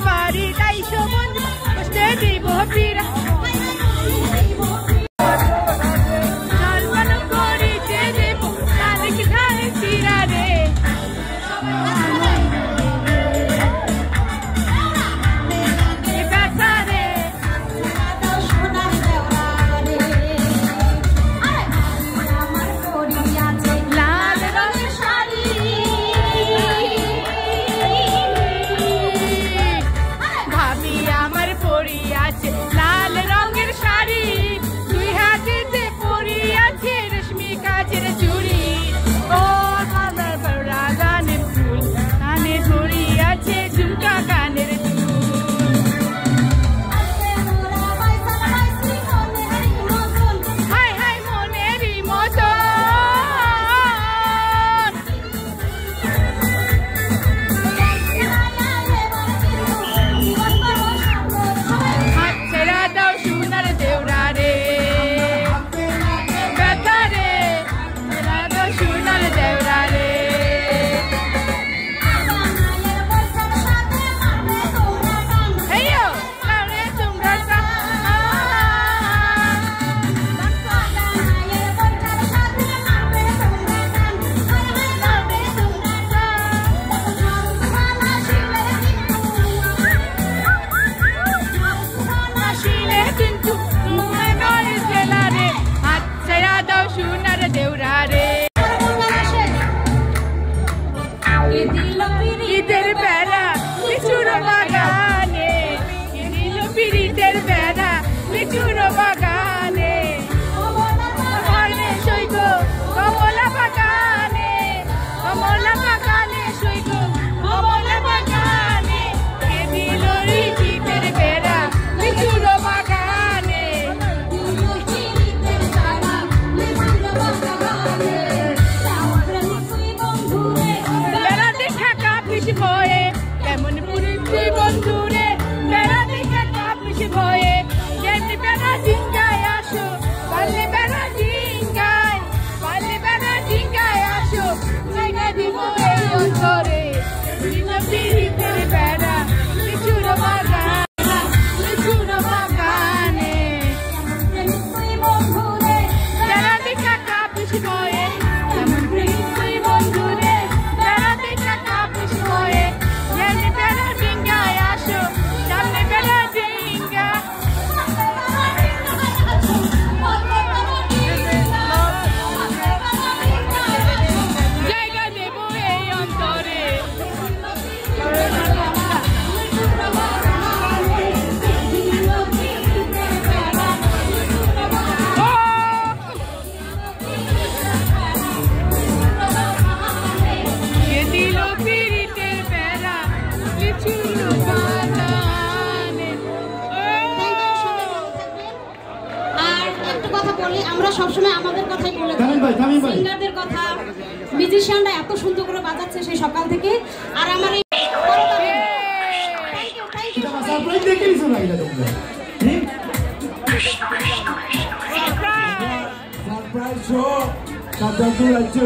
বাড়ি তাই সবুজ কষ্টে দিব পীড়া আমরা সবসময় আমাদের কথাই বলে সিঙ্গারদের কথা মিউজিশিয়ানরা এত সুন্দর করে বাজাচ্ছে সেই সকাল থেকে আর আমার এই সারপ্রাইজ দেখে নিছো না এটা তোমরা সারপ্রাইজ শো সাবধান লাগছে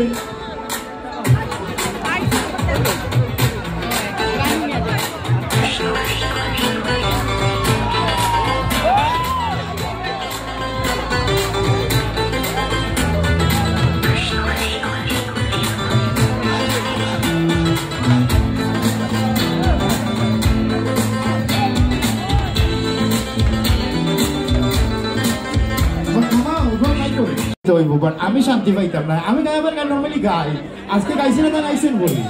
আমি শান্তি পাইতাম না আমি গাইবার গান নরমালি গাই আজকে গাইছি না গান আইছেন বলি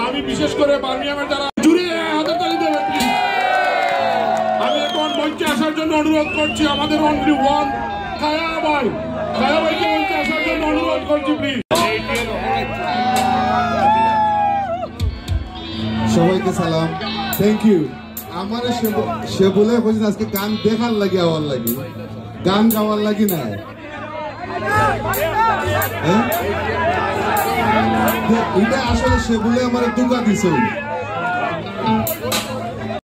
আমি বিশেষ করে বার্মিয়ামের যারা জুড়ে হাততালি দেবেন আমি এখন মঞ্চে আসার জন্য অনুরোধ করছি আমাদের অনলি ওয়ান খায়া ভাইকে মঞ্চে আসার জন্য অনুরোধ করছি প্লিজ সবাইকে সালাম থ্যাংক ইউ আমার সে বলে বলছেন আজকে গান দেখার লাগে আওয়ার লাগে গান গাওয়ার লাগি না এটা আসলে সে বলে আমার দুঃখ দিছে